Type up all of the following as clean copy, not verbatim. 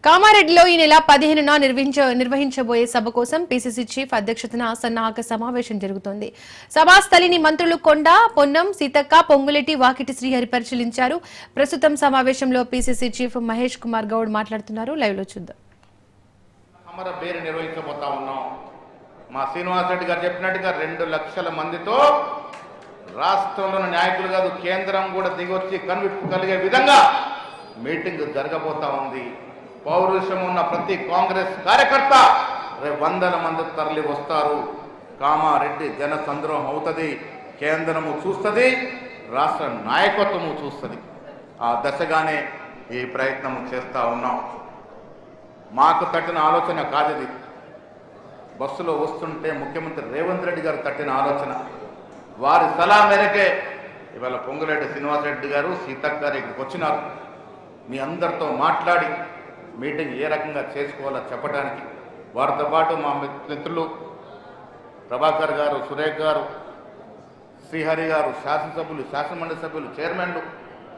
కామారెడ్డిలో ఈ నెల 15న నిర్వహించబోయే సభ కోసం పీసీసీ చీఫ్ అధ్యక్షతన సన్నాహక సమావేశం జరుగుతోంది. సభాస్థలిని మంత్రులు కొండ, పొన్నం, సీతక్క, పొంగులేటి, వాకిటి శ్రీహరి పరిశీలించారు. ప్రస్తుతం సమావేశంలో పీసీసీ చీఫ్ మహేష్ కుమార్ గౌడ్ మాట్లాడుతున్నారు. లైవ్ లో చూద్దాం. మా శ్రీనివాస్ రెడ్డి గారు చెప్పినట్టుగా 2 లక్షల మందితో రాష్ట్రంలోని నాయకులు కాదు కేంద్రం కూడా దిగొచ్చి కన్విప్పు కలిగే విధంగా మీటింగ్ జరగబోతా ఉంది. పౌరుషం ఉన్న ప్రతి కాంగ్రెస్ కార్యకర్త వందల మంది తరలి వస్తారు. కామారెడ్డి జన సంద్రోహం అవుతుంది, కేంద్రము చూస్తుంది, రాష్ట్ర నాయకత్వము చూస్తుంది. ఆ దశగానే ఈ ప్రయత్నం చేస్తూ ఉన్నాం. మాకు తట్టిన ఆలోచన కాదిది. బస్సులో వస్తుంటే ముఖ్యమంత్రి రేవంత్ రెడ్డి గారు తట్టిన ఆలోచన. వారి సలహా మేరకే ఇవాళ పొంగులేటి శ్రీనివాసరెడ్డి గారు, సీతక్క గారు ఇక్కడికి వచ్చినారు. మీ అందరితో మాట్లాడి మీటింగ్ ఏ రకంగా చేసుకోవాలో చెప్పడానికి. వారితో పాటు మా మిత్రులు ప్రభాకర్ గారు, సురేఖ్ గారు, శ్రీహరి గారు, శాసనసభ్యులు, శాసనమండలి సభ్యులు, చైర్మన్లు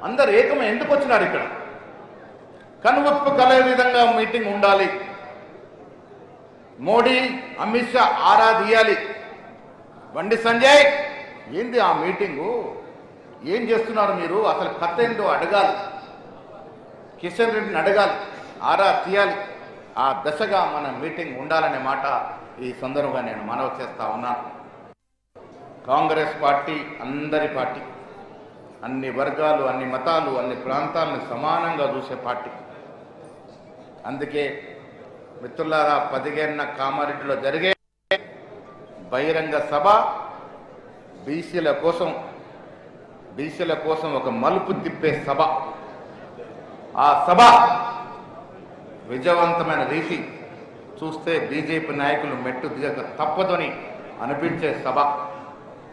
అందరు ఏకమై ఎందుకు వచ్చినారు? ఇక్కడ కనువిప్పు కలిగే విధంగా మీటింగ్ ఉండాలి. మోడీ, అమిత్ షా ఆరా తీయాలి. బండి సంజయ్ ఏంది ఆ మీటింగు, ఏం చేస్తున్నారు మీరు, అసలు కథ ఏందో అడగాలి. కిషన్ రెడ్డిని అడగాలి, ఆరా తీయాలి. ఆ దశగా మన మీటింగ్ ఉండాలనే మాట ఈ సందర్భంగా నేను మనవి చేస్తా ఉన్నాను. కాంగ్రెస్ పార్టీ అందరి పార్టీ, అన్ని వర్గాలు, అన్ని మతాలు, అన్ని ప్రాంతాలను సమానంగా చూసే పార్టీ. అందుకే మిత్రులారా, 15న కామారెడ్డిలో జరిగే బహిరంగ సభ బీసీల కోసం ఒక మలుపు తిప్పే సభ. ఆ సభ విజయవంతమైన రీతి చూస్తే బీజేపీ నాయకులు మెట్టు దిగక తప్పదని అనిపించే సభ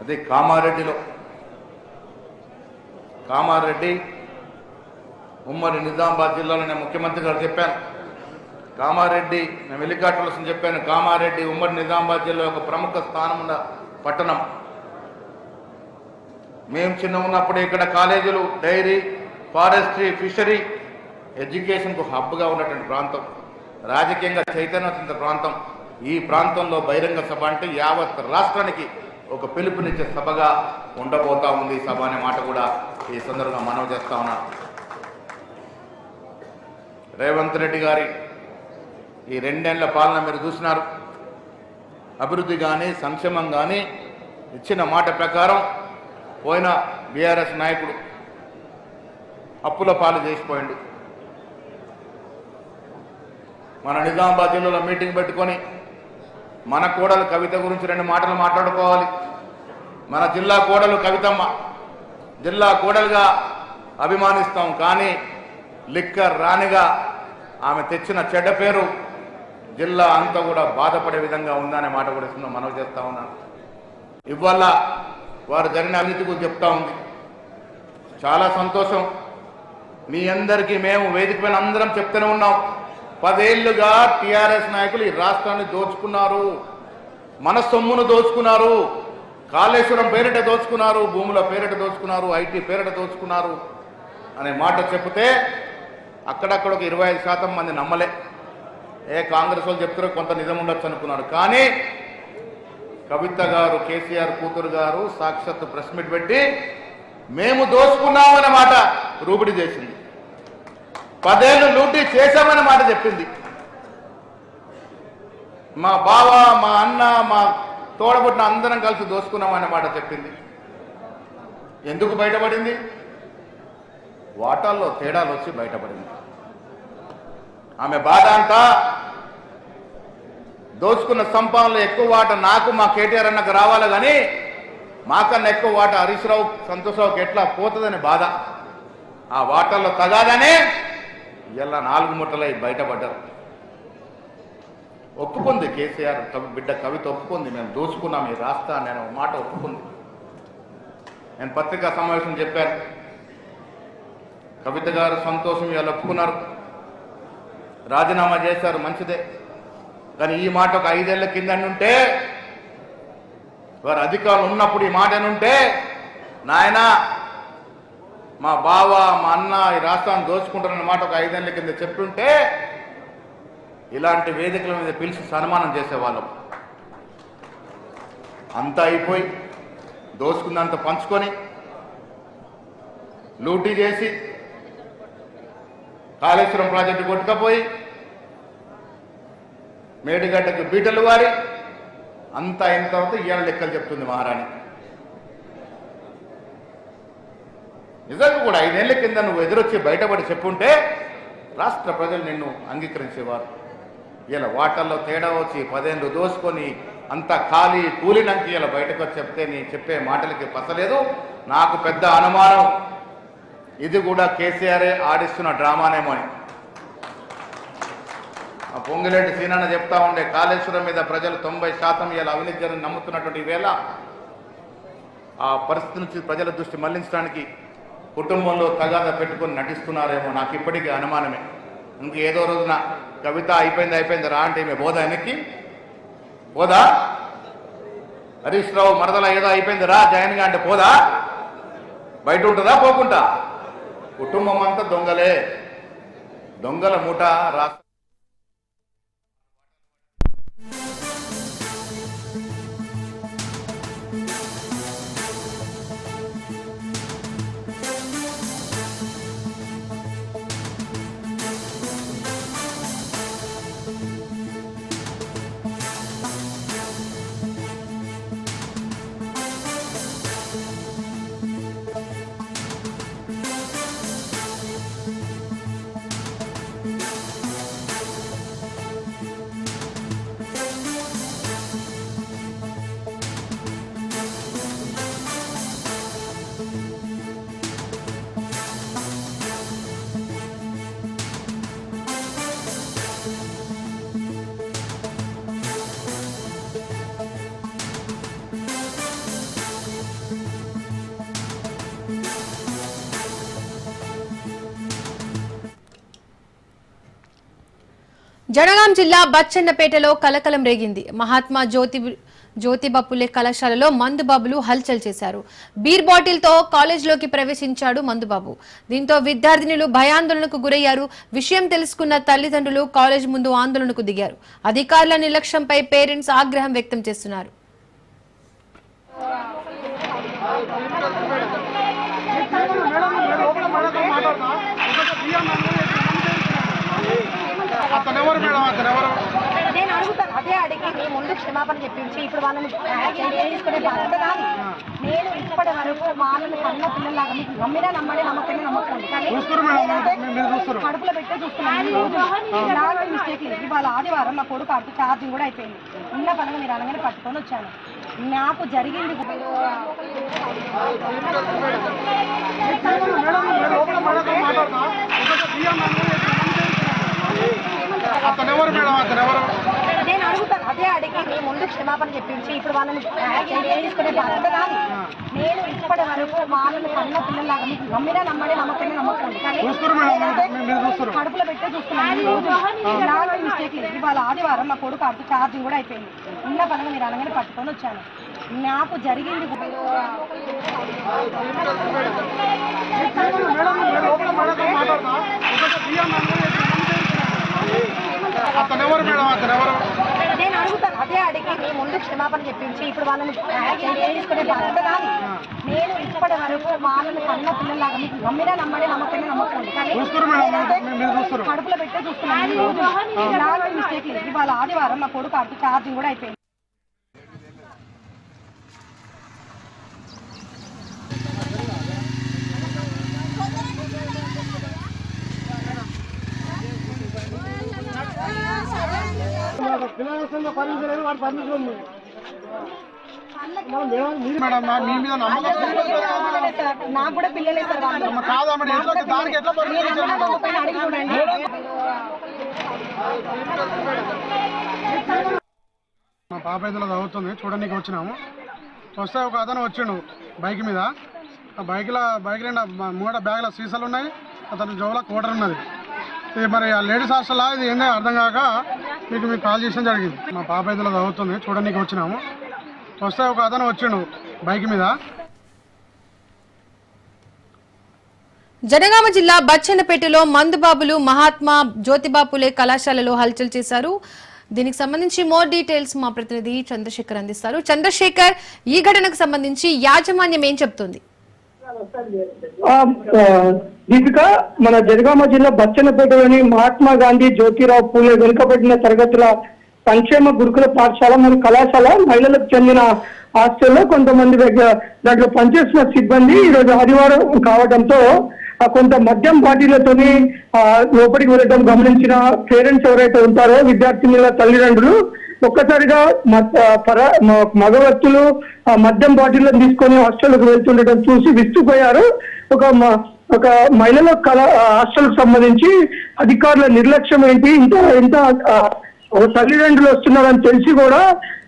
అది కామారెడ్డిలో. కామారెడ్డి ఉమ్మడి నిజామాబాద్ జిల్లాలోనే ముఖ్యమంత్రి గారు చెప్పాను. కామారెడ్డి మేము హెలికాప్టర్స్ చెప్పాను. కామారెడ్డి ఉమ్మడి నిజామాబాద్ జిల్లా ఒక ప్రముఖ స్థానం ఉన్న పట్టణం. మేము చిన్న ఉన్నప్పుడు ఇక్కడ కాలేజీలు, డైరీ, ఫారెస్ట్రీ, ఫిషరీ, ఎడ్యుకేషన్కు హబ్గా ఉన్నటువంటి ప్రాంతం, రాజకీయంగా చైతన్యవంత ప్రాంతం. ఈ ప్రాంతంలో బహిరంగ సభ అంటే యావత్ రాష్ట్రానికి ఒక పిలుపునిచ్చే సభగా ఉండబోతా ఉంది సభ అనే మాట కూడా ఈ సందర్భంగా మనవి చేస్తా ఉన్నాను. రేవంత్ రెడ్డి గారి ఈ 2 ఏళ్ల పాలన మీరు చూసినారు. అభివృద్ధి కానీ సంక్షేమం కానీ ఇచ్చిన మాట ప్రకారం పోయిన బీఆర్ఎస్ నాయకుడు అప్పుల పాలు చేసిపోయిండు. మన నిజామాబాద్ జిల్లాలో మీటింగ్ పెట్టుకొని మన కోడలు కవిత గురించి 2 మాటలు మాట్లాడుకోవాలి. మన జిల్లా కోడలు కవితమ్మ, జిల్లా కోడలుగా అభిమానిస్తాం. కానీ లిక్కర్ రాణిగా ఆమె తెచ్చిన చెడ్డ పేరు జిల్లా అంతా కూడా బాధపడే విధంగా ఉందనే మాట కూడా మనవి చేస్తా ఉన్నాను. ఇవాళ వారు జరిగిన అవినీతి గురించి చెప్తా ఉంది. చాలా సంతోషం. మీ అందరికీ మేము వేదిక పైన అందరం చెప్తూనే ఉన్నాం. 10 ఏళ్లుగా టీఆర్ఎస్ నాయకులు ఈ రాష్ట్రాన్ని దోచుకున్నారు, మన సొమ్మును దోచుకున్నారు, కాళేశ్వరం పేరిట దోచుకున్నారు, భూముల పేరిట దోచుకున్నారు, ఐటీ పేరిట దోచుకున్నారు అనే మాట చెప్తే అక్కడక్కడ ఒక 25% మంది నమ్మలే. కాంగ్రెస్ వాళ్ళు చెప్తారో కొంత నిజం ఉండొచ్చు అనుకున్నారు. కానీ కవిత గారు, కేసీఆర్ కూతురు గారు సాక్షాత్ ప్రెస్ మీట్ పెట్టి మేము దోచుకున్నామనే మాట రూపిడి చేసింది. 10 ఏళ్ళు లూటీ చేశామనే మాట చెప్పింది. మా బావ, మా అన్న, మా తోడబుట్టిన అందరం కలిసి దోచుకున్నామనే మాట చెప్పింది. ఎందుకు బయటపడింది? వాటాల్లో తేడాలు వచ్చి బయటపడింది. ఆమె బాధ అంతా దోచుకున్న సంపాదనలో ఎక్కువ వాటా నాకు, మా కేటీఆర్ అన్నకు రావాలి, కానీ మాకన్నా ఎక్కువ వాటా హరీష్ రావు, సంతోష్ రావుకి ఎట్లా పోతుందని బాధ. ఆ వాటాల్లో తగాదనే ఇలా 4 ముట్టలై బయటపడ్డారు. ఒప్పుకుంది కేసీఆర్ బిడ్డ కవిత, ఒప్పుకుంది మేము దోచుకున్నాం ఈ రాష్ట్రాన్ని అనే మాట ఒప్పుకుంది. నేను పత్రికా సమావేశం చెప్పాను. కవిత గారు సంతోషం ఇవాళ ఒప్పుకున్నారు, రాజీనామా చేశారు, మంచిదే. కానీ ఈ మాట ఒక 5 ఏళ్ల కింద ఉంటే, వారు అధికారులు ఉన్నప్పుడు ఈ మాట ఉంటే, నాయన మా బావ, మా అన్న ఈ రాష్ట్రాన్ని దోచుకుంటారన్న మాట ఒక 5 ఏళ్ల కింద చెప్తుంటే ఇలాంటి వేదికల మీద పిలిచి సన్మానం చేసేవాళ్ళం. అంతా అయిపోయి దోసుకుందంత పంచుకొని లూటీ చేసి కాళేశ్వరం ప్రాజెక్టు కొట్టుకపోయి మేడిగడ్డకు బీటలు వారి అంతా అయిన తర్వాత ఇవాళ లెక్కలు చెప్తుంది మహారాణి. నిజంగా కూడా 5 ఏళ్ల కింద నువ్వు ఎదురొచ్చి బయటపడి చెప్పుంటే రాష్ట్ర ప్రజలు నిన్ను అంగీకరించేవారు. ఇలా వాటల్లో తేడా వచ్చి 10 ఏళ్ళు దోసుకొని అంతా ఖాళీ కూలినంకి ఇలా బయటకు వచ్చి చెప్తే నీ చెప్పే మాటలకి పసలేదు. నాకు పెద్ద అనుమానం ఇది కూడా కేసీఆరే ఆడిస్తున్న డ్రామానేమో అని. ఆ పొంగిరెడ్డి సీనన్న చెప్తా ఉండే కాళేశ్వరం మీద ప్రజలు 90% ఇలా అవినీతి జరిగి నమ్ముతున్నటువంటి వేళ ఆ పరిస్థితి నుంచి ప్రజల దృష్టి మళ్లించడానికి కుటుంబంలో తగాద పెట్టుకొని నటిస్తున్నారేమో నాకు ఇప్పటికీ అనుమానమే. ఇంకేదో రోజున కవిత అయిపోయింది రా అంటే ఈమె బోధ ఆయనకి పోదా, హరీష్ రావు మరదల ఏదో అయిపోయింది రా జాయిన్గా అంటే పోదా, బయట ఉంటుందా పోకుండా. కుటుంబం అంతా దొంగలే, దొంగల మూట రాష్ట్ర. జనగాం జిల్లా బచ్చన్నపేటలో కలకలం రేగింది. మహాత్మా జ్యోతిబా పులే కళాశాలలో మందుబాబులు హల్చల్ చేశారు. బీర్ బాటిల్తో కాలేజ్లోకి ప్రవేశించాడు మందుబాబు. దీంతో విద్యార్థినులు భయాందోళనకు గురయ్యారు. విషయం తెలుసుకున్న తల్లిదండ్రులు కాలేజ్ ముందు ఆందోళనకు దిగారు. అధికారుల నిర్లక్ష్యంపై పేరెంట్స్ ఆగ్రహం వ్యక్తం చేస్తున్నారు. నేను అడుగుతాను, అదే అడిగి మీ ముందు క్షమాపణ చెప్పించి ఇప్పుడు వాళ్ళని తీసుకునే బాధ్యత నాది. నేను ఇప్పటి వరకు వాళ్ళని కన్న పిల్లలాగా మీకు నమ్మినా నమ్మడే నమ్మకమే నమ్మకండి, కానీ కడుపులో పెట్టే చూస్తున్నాను. నాకు మిస్టేక్ లేదు. ఇవాళ ఆదివారం నా కొడుకు ఆడుతూ ఛార్జింగ్ కూడా అయిపోయింది. ఉన్న పనులు మీరు అనగానే పట్టుకొని వచ్చాను. నాకు జరిగింది నేను అడుగుతాను, అదే అడిగి మీ ముందు క్షమాపణ చెప్పించి ఇప్పుడు వాళ్ళని తీసుకునే బాధ్యత నాది. నేను ఇప్పటి వరకు వాళ్ళని కన్న పిల్లలాగా మీకు నమ్మినా నమ్మడే నమ్మకమే నమ్మకండి, కానీ కడుపులో పెట్టే చూస్తున్నాను. నాకు మిస్టేక్ లేదు. ఇవాళ ఆదివారం నా కొడుకు ఆడుతూ ఛార్జింగ్ కూడా అయిపోయింది. ఉన్న పనులు మీరు అనగానే పట్టుకొని వచ్చాను. నాకు జరిగింది నేను అడుగుతాను, అదే అడిగి మీ ముందు క్షమాపణ చెప్పించి ఇప్పుడు వాళ్ళని తీసుకునే బాధ్యత నాది. నేను ఇప్పటి వరకు వాళ్ళని కన్న పిల్లలాగా మీకు నమ్మినా నమ్మడే నమ్మకమే నమ్మకండి, కానీ కడుపులో పెట్టే చూస్తున్నాను. నాకు మిస్టేక్ లేదు. ఇవాళ ఆదివారం నా కొడుకు ఆడుతూ ఛార్జింగ్ కూడా అయిపోయింది. నాకు కూడా పిల్లలే సార్. మా పాప ఇదిలో చదువుతుంది, చూడడానికి వచ్చినాము. వస్తే ఒక అతను వచ్చిండు బైక్ మీద. ఆ బైక్ నిండా 3 బ్యాగుల సీసాలు ఉన్నాయి. అతను జోబులో కోటర్ ఉన్నది. ఇది మరి ఆ లేడీస్ హాస్టల్లో ఇది ఏంటో అర్థం కాక మీకు కాల్ చేయడం జరిగింది. మా పాప ఇదిలో చదువుతుంది, చూడడానికి వచ్చినాము. వస్తే ఒక అతను వచ్చిండు బైక్ మీద. జనగామ జిల్లా బచ్చన్నపేటలో మందుబాబులు మహాత్మా జ్యోతిబా పులే కళాశాలలో హల్చల్ చేశారు. దీనికి సంబంధించి మోర్ డీటెయిల్స్ మా ప్రతినిధి చంద్రశేఖర్ అందిస్తారు. చంద్రశేఖర్, ఈ ఘటనకు సంబంధించి యాజమాన్యం ఏం చెప్తుంది? దీపిక, మన జనగామ జిల్లా బచ్చన్నపేటలోని మహాత్మా గాంధీ జ్యోతిరావు పూలే వెనుకబడిన తరగతుల సంక్షేమ గురుకుల పాఠశాల మరియు కళాశాల మహిళలకు చెందిన హాస్టల్లో కొంతమంది దాంట్లో పనిచేస్తున్న సిబ్బంది ఈరోజు ఆదివారం కావడంతో కొంత మద్యం బాటిలతోని లోపలికి వెళ్ళడం గమనించిన పేరెంట్స్ ఎవరైతే ఉంటారో విద్యార్థినుల తల్లిదండ్రులు ఒక్కసారిగా మగ వ్యక్తులు మద్యం బాటిల్లను తీసుకొని హాస్టల్కి వెళ్తుండటం చూసి విస్తుపోయారు. ఒక మహిళల హాస్టల్కి సంబంధించి అధికారుల నిర్లక్ష్యం ఏంటి, ఇంత తల్లిదండ్రులు వస్తున్నారని తెలిసి కూడా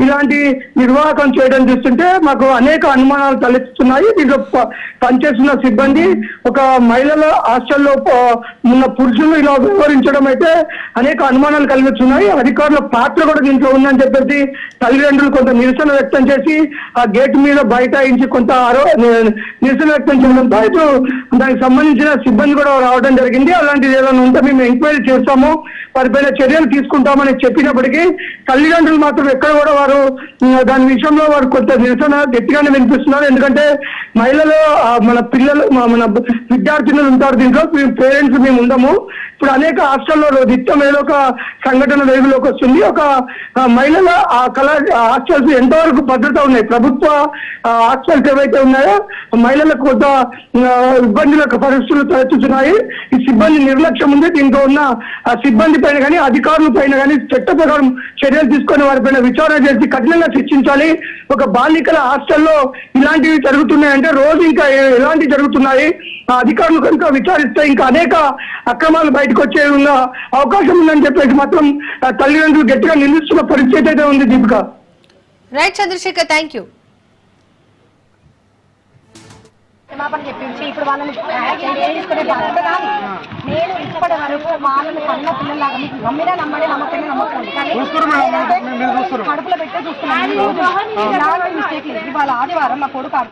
ఇలాంటి నిర్వాహకం చేయడం చూస్తుంటే మాకు అనేక అనుమానాలు తలెత్తుతున్నాయి. దీంట్లో పనిచేస్తున్న సిబ్బంది ఒక మహిళల హాస్టల్లో ఉన్న పురుషులు ఇలా వ్యవహరించడం అయితే అనేక అనుమానాలు కలిగిస్తున్నాయి. అధికారుల పాత్ర కూడా దీంట్లో ఉందని చెప్పేసి తల్లిదండ్రులు కొంత నిరసన వ్యక్తం చేసి ఆ గేట్ మీద బైఠాయించి కొంత నిరసన వ్యక్తం చేయడంతో ఇప్పుడు దానికి సంబంధించిన సిబ్బంది కూడా రావడం జరిగింది. అలాంటిది ఏదైనా ఉంటే మేము ఎంక్వైరీ చేస్తాము, వారిపైన చర్యలు తీసుకుంటామని చెప్పినప్పటికీ తల్లిదండ్రులు మాత్రం ఎక్కడ కూడా వారు దాని విషయంలో వారు కొంత నిరసన గట్టిగానే వినిపిస్తున్నారు. ఎందుకంటే మహిళలు మన పిల్లలు మన విద్యార్థినులు ఉంటారు, దీంట్లో పేరెంట్స్ మేము ఉండము. ఇప్పుడు అనేక హాస్టల్లో నిత్యం ఏదో ఒక సంఘటన వెలుగులోకి వస్తుంది. ఒక మహిళల హాస్టల్స్ ఎంతవరకు భద్రత ఉన్నాయి, ప్రభుత్వ హాస్టల్స్ ఏవైతే ఉన్నాయో మహిళలకు కొంత ఇబ్బందుల పరిస్థితులు తలెత్తుతున్నాయి. ఈ సిబ్బంది నిర్లక్ష్యం ఉంది. దీంట్లో ఉన్న సిబ్బంది పైన కానీ అధికారుల పైన కానీ చట్ట ప్రకారం చర్యలు తీసుకొని వారిపైన విచారణ చేసి కఠినంగా శిక్షించాలి. ఒక బాలికల హాస్టల్లో ఇలాంటివి జరుగుతున్నాయంటే రోజు ఇంకా ఎలాంటివి జరుగుతున్నాయి, అధికారులు కనుక విచారిస్తే ఇంకా అనేక అక్రమాలు బయటకు వచ్చే ఉన్న అవకాశం ఉందని చెప్పేసి మాత్రం తల్లిదండ్రులు గట్టిగా నిందిస్తున్న పరిస్థితి అయితే ఉంది. Deepika. Right Chandrashekar, thank you. క్షమాపణ చెప్పించి ఇప్పుడు వాళ్ళని తీసుకునే బాధ్యత నాది. నేను ఇప్పటి వరకు వాళ్ళని కన్న పిల్లలాగా మీకు నమ్మినా నమ్మడే నమ్మకమే నమ్మకండి, కానీ కడుపులో పెట్టే చూస్తున్నాను. మిస్టేక్ లేదు. ఇవాళ ఆదివారం మా కొడుకు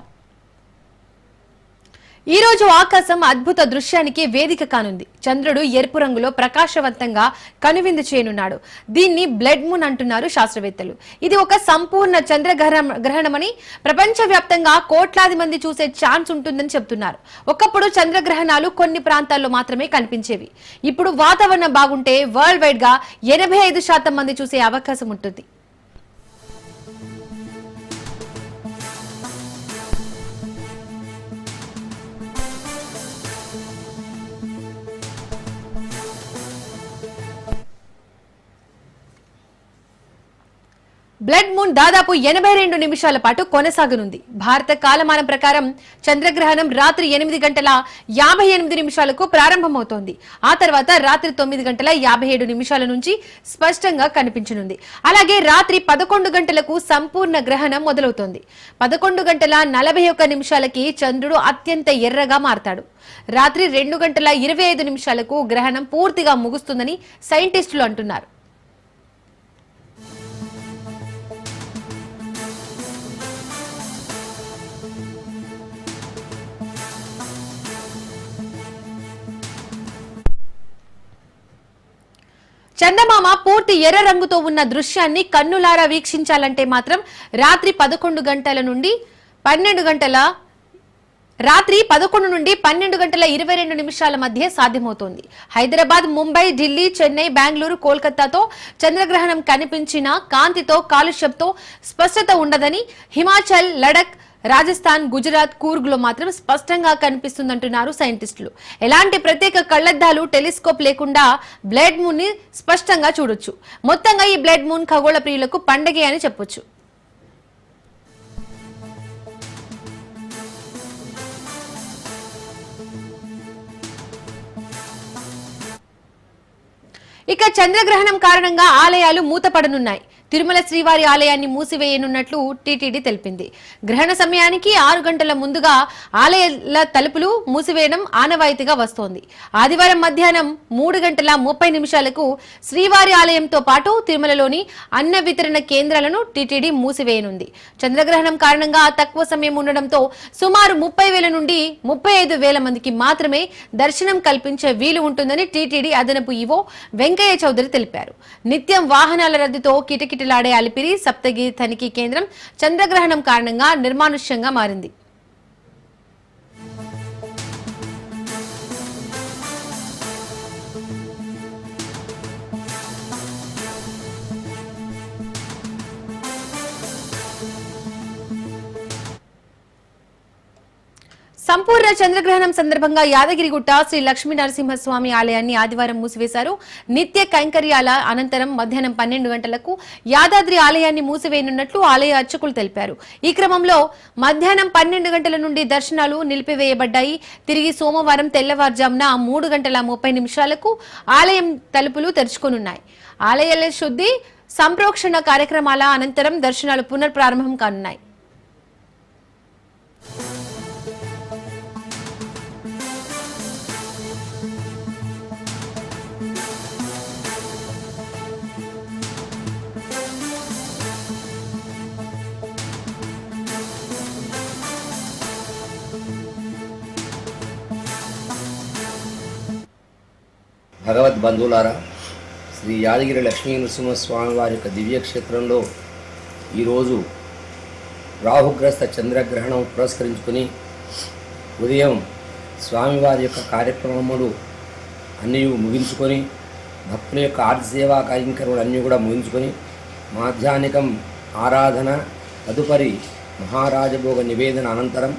ఈ రోజు ఆకాశం అద్భుత దృశ్యానికి వేదిక కానుంది. చంద్రుడు ఎరుపు రంగులో ప్రకాశవంతంగా కనువిందు చేయనున్నాడు. దీన్ని బ్లడ్ మూన్ అంటున్నారు శాస్త్రవేత్తలు. ఇది ఒక సంపూర్ణ చంద్రగ్రహణమని, ప్రపంచవ్యాప్తంగా కోట్లాది మంది చూసే ఛాన్స్ ఉంటుందని చెబుతున్నారు. ఒకప్పుడు చంద్రగ్రహణాలు కొన్ని ప్రాంతాల్లో మాత్రమే కనిపించేవి. ఇప్పుడు వాతావరణం బాగుంటే వరల్డ్ వైడ్ గా 85% మంది చూసే అవకాశం ఉంటుంది. బ్లడ్ మూన్ దాదాపు 82 నిమిషాల పాటు కొనసాగనుంది. భారత కాలమానం ప్రకారం చంద్రగ్రహణం రాత్రి 8 గంటల 58 నిమిషాలకు ప్రారంభమవుతోంది. ఆ తర్వాత రాత్రి 9 గంటల 57 నిమిషాల నుంచి స్పష్టంగా కనిపించనుంది. అలాగే రాత్రి 11 గంటలకు సంపూర్ణ గ్రహణం మొదలవుతోంది. 11 గంటల 41 నిమిషాలకి చంద్రుడు అత్యంత ఎర్రగా మారతాడు. రాత్రి 2 గంటల 25 నిమిషాలకు గ్రహణం పూర్తిగా ముగుస్తుందని సైంటిస్టులు అంటున్నారు. చందమామ పూర్తి ఎర్ర రంగుతో ఉన్న దృశ్యాన్ని కన్నులారా వీక్షించాలంటే మాత్రం రాత్రి 11 నుండి 12 గంటల 22 నిమిషాల మధ్య సాధ్యమవుతోంది. హైదరాబాద్, ముంబై, ఢిల్లీ, చెన్నై, బెంగళూరు, కోల్కతాతో చంద్రగ్రహణం కనిపించిన కాంతితో, కాలుష్యంతో స్పష్టత ఉండదని, హిమాచల్, లడక్, రాజస్థాన్, గుజరాత్, కూర్గ్ లో మాత్రం స్పష్టంగా కనిపిస్తుందంటున్నారు సైంటిస్టులు. ఎలాంటి ప్రత్యేక కళ్లద్దాలు, టెలిస్కోప్ లేకుండా బ్లడ్ మూన్ ని స్పష్టంగా చూడొచ్చు. మొత్తంగా ఈ బ్లడ్ మూన్ ఖగోళ ప్రియులకు పండగే అని చెప్పొచ్చు. ఇక చంద్రగ్రహణం కారణంగా ఆలయాలు మూతపడనున్నాయి. తిరుమల శ్రీవారి ఆలయాన్ని మూసివేయనున్నట్లు టీటీడీ తెలిపింది. గ్రహణ సమయానికి 6 గంటల ముందుగా ఆలయాల తలుపులు మూసివేయడం ఆనవాయితీగా వస్తోంది. ఆదివారం మధ్యాహ్నం 3:30 శ్రీవారి ఆలయంతో పాటు తిరుమలలోని అన్న వితరణ కేంద్రాలను టీటీడీ మూసివేయనుంది. చంద్రగ్రహణం కారణంగా తక్కువ సమయం ఉండడంతో సుమారు 30,000 నుండి 35,000 మందికి మాత్రమే దర్శనం కల్పించే వీలు ఉంటుందని టీటీడీ అదనపు ఈవో వెంకయ్య చౌదరి తెలిపారు. నిత్యం వాహనాల రద్దీతో కిటకిటలాడే అలిపిరి సప్తగిరి తనిఖీ కేంద్రం చంద్రగ్రహణం కారణంగా నిర్మానుష్యంగా మారింది. సంపూర్ణ చంద్రగ్రహణం సందర్భంగా యాదగిరిగుట్ట శ్రీ లక్ష్మీ నరసింహస్వామి ఆలయాన్ని ఆదివారం మూసివేశారు. నిత్య కైంకర్యాల అనంతరం మధ్యాహ్నం 12 గంటలకు యాదాద్రి ఆలయాన్ని మూసివేయనున్నట్లు ఆలయ అర్చకులు తెలిపారు. ఈ క్రమంలో మధ్యాహ్నం 12 గంటల నుండి దర్శనాలు నిలిపివేయబడ్డాయి. తిరిగి సోమవారం తెల్లవారుజామున 3:30 ఆలయం తలుపులు తెరుచుకోనున్నాయి. ఆలయాల శుద్ధి సంప్రోక్షణ కార్యక్రమాల అనంతరం దర్శనాలు పునఃప్రారంభం కానున్నాయి. భగవద్ బంధువులారా, శ్రీ యాదగిరి లక్ష్మీ నరసింహస్వామి వారి యొక్క దివ్యక్షేత్రంలో ఈరోజు రాహుగ్రస్త చంద్రగ్రహణం పురస్కరించుకొని ఉదయం స్వామివారి యొక్క కార్యక్రమములు అన్నీ ముగించుకొని భక్తుల యొక్క ఆర్తి సేవా కార్యక్రమాలు అన్నీ కూడా ముగించుకొని మాధ్యాహ్నికం ఆరాధన తదుపరి మహారాజభోగ నివేదన అనంతరం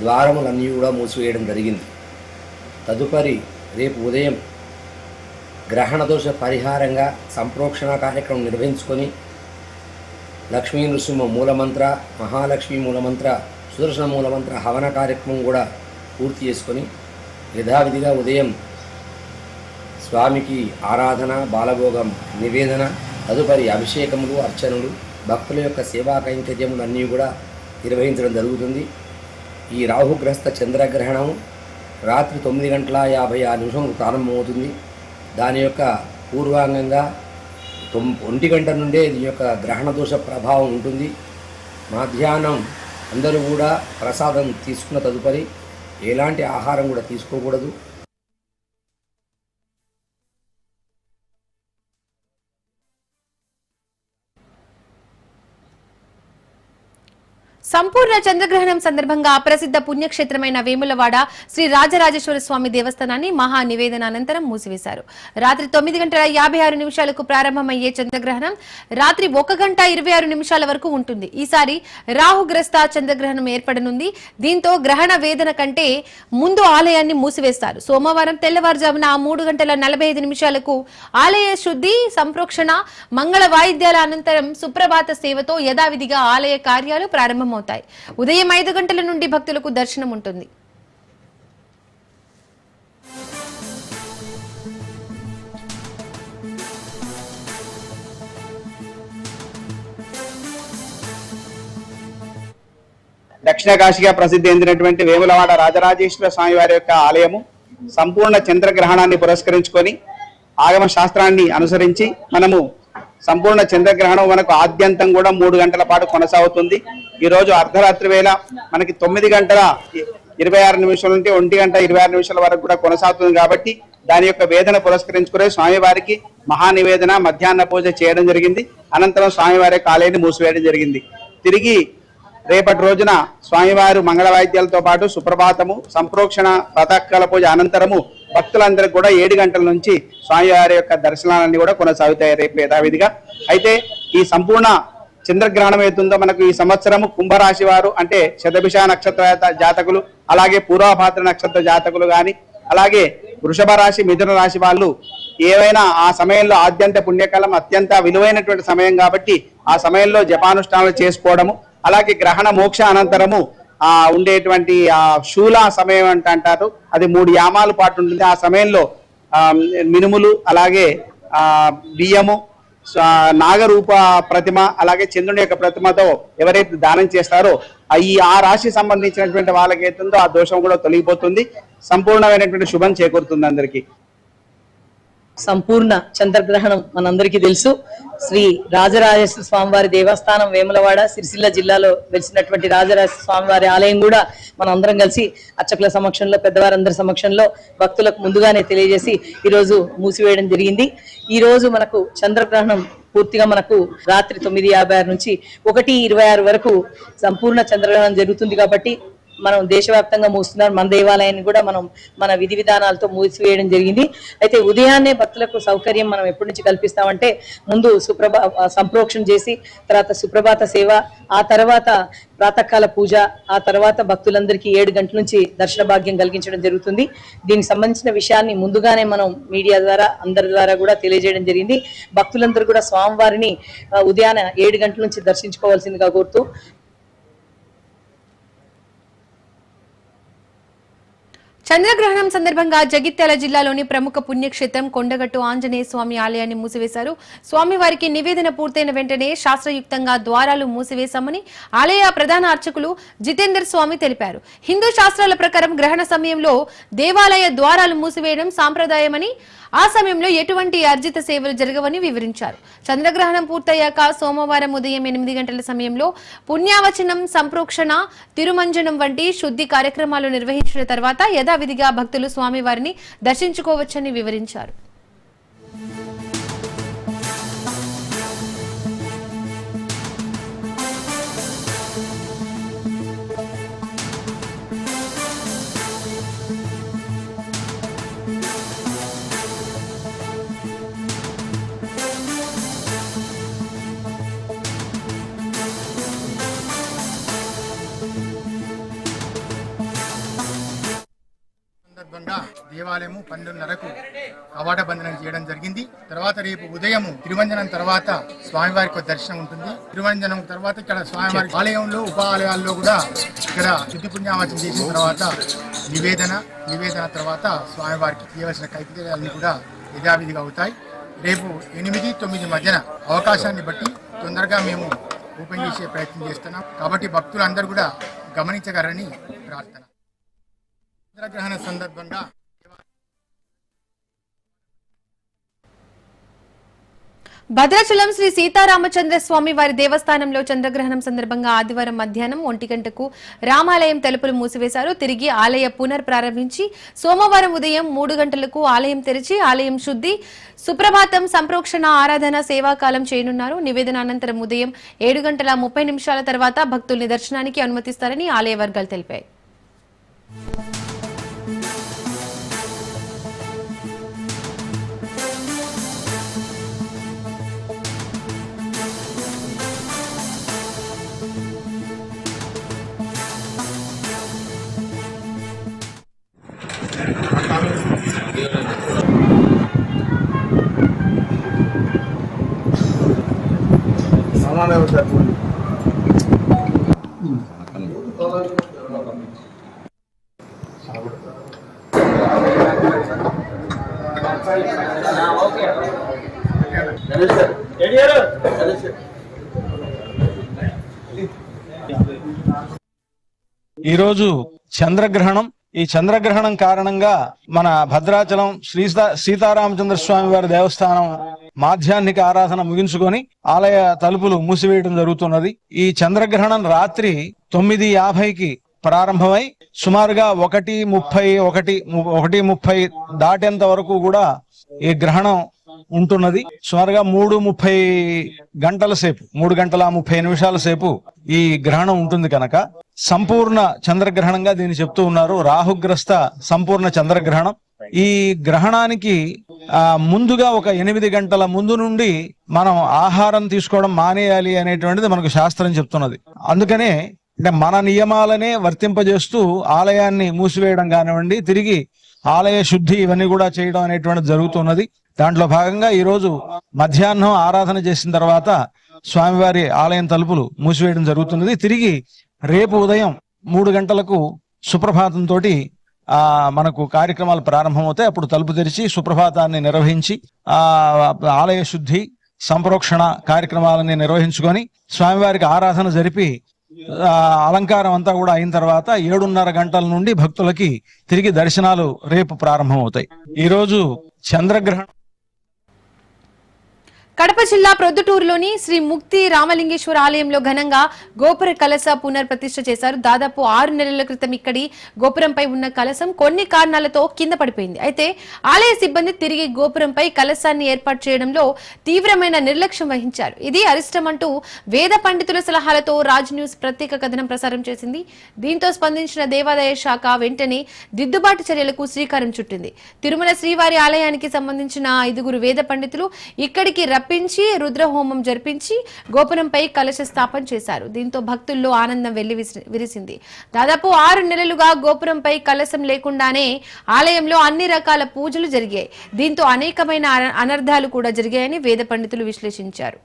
ద్వారములన్నీ కూడా మూసివేయడం జరిగింది. తదుపరి రేపు ఉదయం గ్రహణదోష పరిహారంగా సంప్రోక్షణ కార్యక్రమం నిర్వహించుకొని లక్ష్మీ నృసింహ మూలమంత్ర, మహాలక్ష్మి మూలమంత్ర, సుదర్శన మూలమంత్ర హవన కార్యక్రమం కూడా పూర్తి చేసుకొని యథావిధిగా ఉదయం స్వామికి ఆరాధన, బాలభోగం నివేదన, తదుపరి అభిషేకములు, అర్చనలు, భక్తుల యొక్క సేవా కైంకర్యములు అన్నీ కూడా నిర్వహించడం జరుగుతుంది. ఈ రాహుగ్రస్త చంద్రగ్రహణం రాత్రి 9:56 ప్రారంభమవుతుంది. దాని యొక్క పూర్వాంగంగా 1 గంట నుండే దీని యొక్క గ్రహణ దోష ప్రభావం ఉంటుంది. మధ్యాహ్నం అందరూ కూడా ప్రసాదం తీసుకున్న తదుపరి ఎలాంటి ఆహారం కూడా తీసుకోకూడదు. సంపూర్ణ చంద్రగ్రహణం సందర్భంగా ప్రసిద్ధ పుణ్యక్షేత్రమైన వేములవాడ శ్రీ రాజరాజేశ్వర స్వామి దేవస్థానాన్ని మహా నివేదన అనంతరం మూసివేశారు. రాత్రి 9:56 ప్రారంభమయ్యే చంద్రగ్రహణం రాత్రి 1:26 వరకు ఉంటుంది. ఈసారి రాహుగ్రస్త చంద్రగ్రహణం ఏర్పడనుంది. దీంతో గ్రహణ వేదన కంటే ముందు ఆలయాన్ని మూసివేస్తారు. సోమవారం తెల్లవారుజామున 3:45 ఆలయ శుద్ధి సంప్రోక్షణ మంగళ వాయిద్యాల అనంతరం సుప్రభాత సేవతో యథావిధిగా ఆలయ కార్యాలు ప్రారంభమవుతాయి. ఉదయం 5 గంటల నుండి భక్తులకు దర్శనం ఉంటుంది. దక్షిణ కాశీగా ప్రసిద్ధి చెందినటువంటి వేములవాడ రాజరాజేశ్వర స్వామి వారి యొక్క ఆలయము సంపూర్ణ చంద్రగ్రహణాన్ని పురస్కరించుకొని ఆగమ శాస్త్రాన్ని అనుసరించి మనము సంపూర్ణ చంద్రగ్రహణం మనకు ఆద్యంతం కూడా 3 గంటల పాటు కొనసాగుతుంది. ఈ రోజు అర్ధరాత్రి వేళ మనకి 9:26 నుండి 1:26 వరకు కూడా కొనసాగుతుంది. కాబట్టి దాని యొక్క వేదన పురస్కరించుకునే స్వామివారికి మహానివేదన మధ్యాహ్న పూజ చేయడం జరిగింది. అనంతరం స్వామివారి యొక్క ఆలయాన్ని మూసివేయడం జరిగింది. తిరిగి రేపటి రోజున స్వామివారు మంగళ వాయిద్యాలతో పాటు సుప్రభాతము, సంప్రోక్షణ, ప్రాతకాల పూజ అనంతరము భక్తులందరికీ కూడా 7 గంటల నుంచి స్వామివారి యొక్క దర్శనాలన్నీ కూడా కొనసాగుతాయి రేపు యథావిధిగా. అయితే ఈ సంపూర్ణ చంద్రగ్రహణం ఏతుందో మనకు ఈ సంవత్సరము కుంభరాశి వారు అంటే శతభిష నక్షత్ర జాతకులు, అలాగే పూర్వభాద్ర నక్షత్ర జాతకులు కానీ, అలాగే వృషభ రాశి, మిథున రాశి వాళ్ళు ఏవైనా ఆ సమయంలో ఆద్యంత పుణ్యకాలం అత్యంత విలువైనటువంటి సమయం కాబట్టి ఆ సమయంలో జపానుష్ఠానాలు చేసుకోవడము, అలాగే గ్రహణ మోక్ష అనంతరము ఉండేటువంటి శూల సమయం అంటారు, అది 3 యామాల పాటు ఉంటుంది. ఆ సమయంలో మినుములు, అలాగే బియ్యము, నాగరూప ప్రతిమ అలాగే చంద్రుని యొక్క ప్రతిమతో ఎవరైతే దానం చేస్తారో ఆ రాశి సంబంధించినటువంటి వాళ్ళకి ఏతుందో ఆ దోషం కూడా తొలగిపోతుంది, సంపూర్ణమైనటువంటి శుభం చేకూరుతుంది అందరికీ. సంపూర్ణ చంద్రగ్రహణం మనందరికీ తెలుసు. శ్రీ రాజరాజేశ్వర స్వామివారి దేవస్థానం వేములవాడ సిరిసిల్ల జిల్లాలో వెలిసినటువంటి రాజరాజేశ్వర స్వామివారి ఆలయం కూడా మనం అందరం కలిసి అర్చకుల సమక్షంలో పెద్దవారందరి సమక్షంలో భక్తులకు ముందుగానే తెలియజేసి ఈరోజు మూసివేయడం జరిగింది. ఈ రోజు మనకు చంద్రగ్రహణం పూర్తిగా మనకు రాత్రి 9:56 నుంచి 1:26 వరకు సంపూర్ణ చంద్రగ్రహణం జరుగుతుంది. కాబట్టి మనం దేశవ్యాప్తంగా మూస్తున్నారు. మన దేవాలయాన్ని కూడా మనం మన విధి విధానాలతో మూసివేయడం జరిగింది. అయితే ఉదయాన్నే భక్తులకు సౌకర్యం మనం ఎప్పటి నుంచి కల్పిస్తామంటే ముందు సంప్రోక్షణ చేసి తర్వాత సుప్రభాత సేవ, ఆ తర్వాత ప్రాతకాల పూజ, ఆ తర్వాత భక్తులందరికీ 7 గంటల నుంచి దర్శన భాగ్యం కలిగించడం జరుగుతుంది. దీనికి సంబంధించిన విషయాన్ని ముందుగానే మనం మీడియా ద్వారా అందరి ద్వారా కూడా తెలియజేయడం జరిగింది. భక్తులందరూ కూడా స్వామివారిని ఉదయాన్నే 7 గంటల నుంచి దర్శించుకోవాల్సిందిగా కోరుతూ చంద్రగ్రహణం సందర్భంగా జగిత్యాల జిల్లాలోని ప్రముఖ పుణ్యక్షేత్రం కొండగట్టు ఆంజనేయ స్వామి ఆలయాన్ని మూసివేశారు. స్వామివారికి నివేదన పూర్తయిన వెంటనే శాస్త్రయుక్తంగా ద్వారాలు మూసివేశామని ఆలయ ప్రధాన అర్చకులు జితేందర్ స్వామి తెలిపారు. హిందూ శాస్త్రాల ప్రకారం గ్రహణ సమయంలో దేవాలయ ద్వారాలు మూసివేయడం సాంప్రదాయమని, ఆ సమయంలో ఎటువంటి అర్జిత సేవలు జరగవని వివరించారు. చంద్రగ్రహణం పూర్తయ్యాక సోమవారం ఉదయం 8 గంటల సమయంలో పుణ్యావచనం, సంప్రోక్షణ, తిరుమంజనం వంటి శుద్ధి కార్యక్రమాలు నిర్వహించిన తర్వాత యథావిధిగా భక్తులు స్వామివారిని దర్శించుకోవచ్చని వివరించారు. సందర్భంగా దేవాలయము 12:30కు కవాట బంధనం చేయడం జరిగింది. తర్వాత రేపు ఉదయం తిరుమంజనం తర్వాత స్వామివారికి దర్శనం ఉంటుంది. తిరుమంజనం తర్వాత ఇక్కడ స్వామివారి ఆలయంలో ఉప ఆలయాల్లో కూడా ఇక్కడ శుద్ధి పుణ్యావచనం చేసిన తర్వాత నివేదన తర్వాత స్వామివారికి చేయవలసిన కైంకర్యాలన్నీ కూడా యథావిధిగా అవుతాయి. రేపు 8-9 మధ్యన అవకాశాన్ని బట్టి తొందరగా మేము ఓపెన్ చేసే ప్రయత్నం చేస్తున్నాం. కాబట్టి భక్తులందరూ కూడా గమనించగలరని ప్రార్థన. చంద్రగ్రహణ సందర్భంగా భద్రాచలం శ్రీ సీతారామచంద్ర స్వామి వారి దేవస్థానంలో చంద్రగ్రహణం సందర్భంగా ఆదివారం మధ్యాహ్నం 1 గంటకు రామాలయం తలుపులు మూసివేశారు. తిరిగి ఆలయ పునర్ప్రారంభించి సోమవారం ఉదయం 3 గంటలకు ఆలయం తెరిచి ఆలయం శుద్ధి, సుప్రభాతం, సంప్రోక్షణ, ఆరాధన, సేవాకాలం చేయనున్నారు. నివేదన అనంతరం ఉదయం 7:30 తర్వాత భక్తుల్ని దర్శనానికి అనుమతిస్తారని ఆలయ వర్గాలు తెలిపాయి. ఈరోజు చంద్రగ్రహణం. ఈ చంద్రగ్రహణం కారణంగా మన భద్రాచలం శ్రీ సీతారామచంద్ర స్వామి వారి దేవస్థానం మాధ్యాహ్నిక ఆరాధన ముగించుకొని ఆలయ తలుపులు మూసివేయడం జరుగుతున్నది. ఈ చంద్రగ్రహణం రాత్రి 9:50కి ప్రారంభమై సుమారుగా 1:30 దాటేంత వరకు కూడా ఈ గ్రహణం ఉంటున్నది. సుమారుగా 3:30 గంటల సేపు, 3:30 సేపు ఈ గ్రహణం ఉంటుంది కనుక సంపూర్ణ చంద్రగ్రహణంగా దీన్ని చెప్తూ ఉన్నారు. రాహుగ్రస్త సంపూర్ణ చంద్రగ్రహణం. ఈ గ్రహణానికి ముందుగా ఒక 8 గంటల ముందు నుండి మనం ఆహారం తీసుకోవడం మానేయాలి అనేటువంటిది మనకు శాస్త్రం చెప్తున్నది. అందుకనే అంటే మన నియమాలనే వర్తింపజేస్తూ ఆలయాన్ని మూసివేయడం కానివ్వండి, తిరిగి ఆలయ శుద్ధి ఇవన్నీ కూడా చేయడం అనేటువంటిది జరుగుతున్నది. దాంట్లో భాగంగా ఈరోజు మధ్యాహ్నం ఆరాధన చేసిన తర్వాత స్వామివారి ఆలయం తలుపులు మూసివేయడం జరుగుతున్నది. తిరిగి రేపు ఉదయం 3 గంటలకు సుప్రభాతంతో మనకు కార్యక్రమాలు ప్రారంభమవుతాయి. అప్పుడు తలుపు తెరిచి సుప్రభాతాన్ని నిర్వహించి ఆలయ శుద్ధి, సంప్రోక్షణ కార్యక్రమాలని నిర్వహించుకొని స్వామివారికి ఆరాధన జరిపి అలంకారం అంతా కూడా అయిన తర్వాత 7:30 గంటల నుండి భక్తులకి తిరిగి దర్శనాలు రేపు ప్రారంభమవుతాయి. ఈరోజు చంద్రగ్రహణం. కడప జిల్లా ప్రొద్దుటూరులోని శ్రీ ముక్తి రామలింగేశ్వర ఆలయంలో ఘనంగా గోపుర కలశ పునర్ప్రతిష్ఠ చేశారు. దాదాపు 6 నెలల క్రితం ఇక్కడి గోపురంపై ఉన్న కలశం కొన్ని కారణాలతో కింద పడిపోయింది. అయితే ఆలయ సిబ్బంది తిరిగి గోపురంపై కలశాన్ని ఏర్పాటు చేయడంలో తీవ్రమైన నిర్లక్ష్యం వహించారు. ఇది అరిష్టమంటూ వేద పండితుల సలహాలతో రాజ్ న్యూస్ ప్రత్యేక కథనం ప్రసారం చేసింది. దీంతో స్పందించిన దేవాదాయ శాఖ వెంటనే దిద్దుబాటు చర్యలకు శ్రీకారం చుట్టింది. తిరుమల శ్రీవారి ఆలయానికి సంబంధించిన 5 వేద పండితులు ఇక్కడికి రప్పించి రుద్రహోమం జరిపించి గోపురంపై కలశ స్థాపన చేశారు. దీంతో భక్తుల్లో ఆనందం విరిసింది. దాదాపు 6 నెలలుగా గోపురంపై కలశం లేకుండానే ఆలయంలో అన్ని రకాల పూజలు జరిగాయి. దీంతో అనేకమైన అనర్థాలు కూడా జరిగాయని వేద పండితులు విశ్లేషించారు.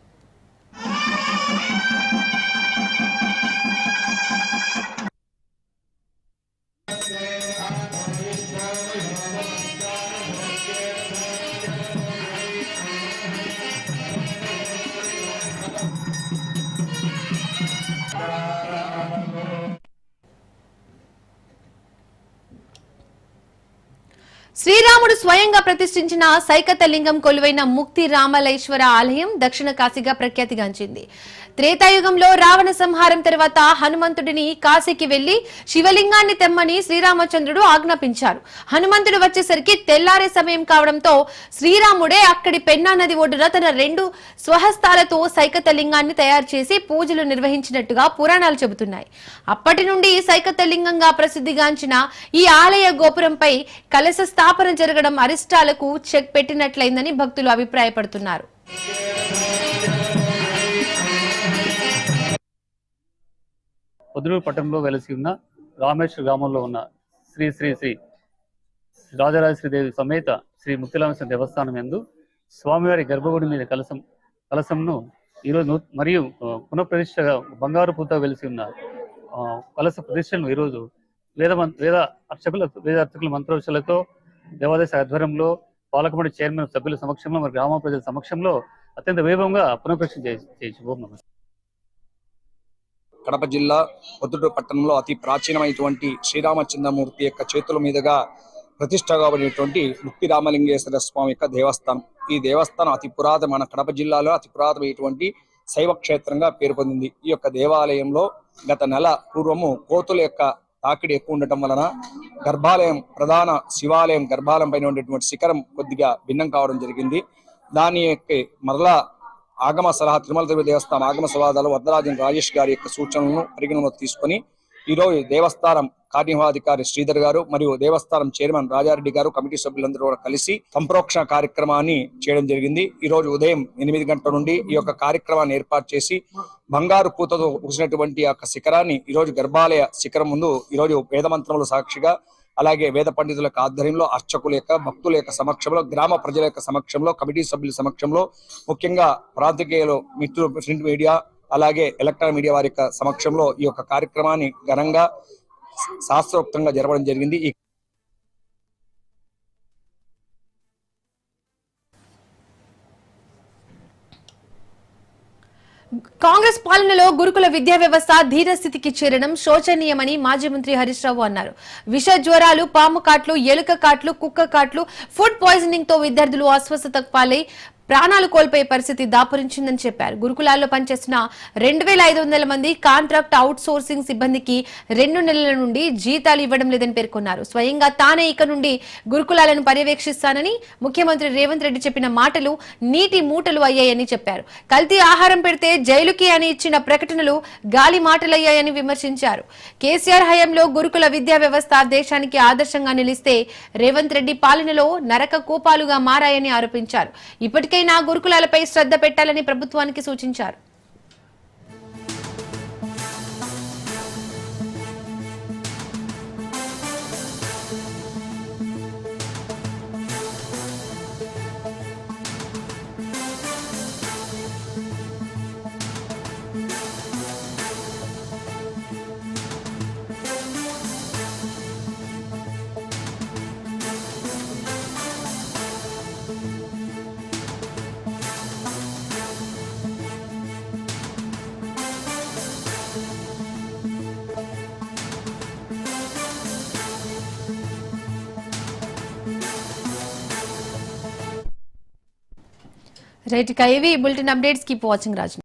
శ్రీరాముడు స్వయంగా ప్రతిష్ఠించిన సైకత లింగం కొలువైన ముక్తి రామలేశ్వర ఆలయం దక్షిణ కాశీగా ప్రఖ్యాతిగాంచింది. త్రేతాయుగంలో రావణ సంహారం తర్వాత హనుమంతుడిని కాశీకి వెళ్లి శివలింగాన్ని తెమ్మని శ్రీరామచంద్రుడు ఆజ్ఞాపించారు. హనుమంతుడు వచ్చేసరికి తెల్లారే సమయం కావడంతో శ్రీరాముడే అక్కడి పెన్నా నది ఒడ్డున తన 2 స్వహస్తాలతో సైకత లింగాన్ని తయారు చేసి పూజలు నిర్వహించినట్టుగా పురాణాలు చెబుతున్నాయి. అప్పటి నుండి సైకత లింగంగా ప్రసిద్ధిగాంచిన ఈ ఆలయ గోపురంపై కలశ స్థాపన జరగడం అరిష్టాలకు చెక్ పెట్టినట్లయిందని భక్తులు అభిప్రాయపడుతున్నారు. పొద్దుటూరు పట్టణంలో వెలసి ఉన్న రామేశ్వర గ్రామంలో ఉన్న శ్రీ శ్రీ శ్రీ రాజరాజేశ్వరీదేవి సమేత శ్రీ ముక్తిరామేశ్వర దేవస్థానం యందు స్వామివారి గర్భగుడి మీద కలశంను ఈరోజు మరియు పునఃప్రతిష్ఠగా బంగారు పూత వెలిసి ఉన్న కలశ ప్రతిష్టను ఈరోజు వేద అర్చకుల మంత్రోచ్చలతో దేవాదాయ ఆధ్వర్యంలో పాలకమండలి చైర్మన్ సభ్యుల సమక్షంలో మరి గ్రామ ప్రజల సమక్షంలో అత్యంత వైభవంగా పునఃప్రతిష్ఠ చేయించు. కడప జిల్లా పొద్దుటూరు పట్టణంలో అతి ప్రాచీనమైనటువంటి శ్రీరామచంద్రమూర్తి యొక్క చేతుల మీదుగా ప్రతిష్ట కాబడినటువంటి ముక్తి రామలింగేశ్వర స్వామి యొక్క దేవస్థానం. ఈ దేవస్థానం అతి పురాతన మన కడప జిల్లాలో అతి పురాతనమైనటువంటి శైవ క్షేత్రంగా పేరు పొందింది. ఈ యొక్క దేవాలయంలో గత నెల పూర్వము కోతుల యొక్క తాకిడి ఎక్కువ ఉండటం వలన గర్భాలయం ప్రధాన శివాలయం గర్భాలయం పైన ఉండేటువంటి శిఖరం కొద్దిగా భిన్నం కావడం జరిగింది. దాని యొక్క మరలా ఆగమ సలహా తిరుమల తిరుపతి దేవస్థానం ఆగమ సలహాదారు వరదరాజన్ రాజేష్ గారి యొక్క సూచనలను పరిగణలోకి తీసుకొని ఈరోజు దేవస్థానం కార్యనిర్వహణాధికారి శ్రీధర్ గారు మరియు దేవస్థానం చైర్మన్ రాజారెడ్డి గారు కమిటీ సభ్యులందరూ కూడా కలిసి సంప్రోక్షణ కార్యక్రమాన్ని చేయడం జరిగింది. ఈ రోజు ఉదయం 8 గంటల నుండి ఈ యొక్క కార్యక్రమాన్ని ఏర్పాటు చేసి బంగారు పూతతో పూసినటువంటి యొక్క శిఖరాన్ని ఈరోజు గర్భాలయ శిఖరం ముందు ఈరోజు వేదమంత్రముల సాక్షిగా అలాగే వేద పండితుల యొక్క ఆధ్వర్యంలో అర్చకుల యొక్క భక్తుల యొక్క సమక్షంలో గ్రామ ప్రజల యొక్క సమక్షంలో కమిటీ సభ్యుల సమక్షంలో ముఖ్యంగా ప్రాంతీయులు మిత్రులు ప్రింట్ మీడియా అలాగే ఎలక్ట్రానిక్ మీడియా వారి యొక్క సమక్షంలో ఈ యొక్క కార్యక్రమాన్ని ఘనంగా శాస్త్రోక్తంగా జరపడం జరిగింది. కాంగ్రెస్ పాలనలో గురుకుల విద్యా వ్యవస్థ ధీరస్థితికి చేరడం శోచనీయమని మాజీ మంత్రి హరీష్ రావు అన్నారు. విష జ్వరాలు, పాము కాట్లు, ఎలుక కాట్లు, కుక్క కాట్లు, ఫుడ్ పాయిజనింగ్ తో విద్యార్థులు అస్వస్థతకు పాలై ప్రాణాలు కోల్పోయే పరిస్థితి దాపురించిందని చెప్పారు. గురుకులాల్లో పనిచేస్తున్న 2500 మంది కాంట్రాక్ట్ అవుట్ సోర్సింగ్ సిబ్బందికి 2 నెలల నుండి జీతాలు ఇవ్వడం లేదని పేర్కొన్నారు. స్వయంగా తానే ఇక నుండి గురుకులాలను పర్యవేక్షిస్తానని ముఖ్యమంత్రి రేవంత్ రెడ్డి చెప్పిన మాటలు నీటి మూటలు అయ్యాయని చెప్పారు. కల్తీ ఆహారం పెడితే జైలుకి అని ఇచ్చిన ప్రకటనలు గాలి మాటలయ్యాయని విమర్శించారు. కేసీఆర్ హయాంలో గురుకుల విద్యా వ్యవస్థ దేశానికి ఆదర్శంగా నిలిస్తే రేవంత్ రెడ్డి పాలనలో నరక కూపాలుగా మారాయని ఆరోపించారు. ఇప్పటికే గురుకులాలపై శ్రద్ధ పెట్టాలని ప్రభుత్వానికి సూచించారు. రైట్ ఇక ఇవి bulletin updates keep watching Raj.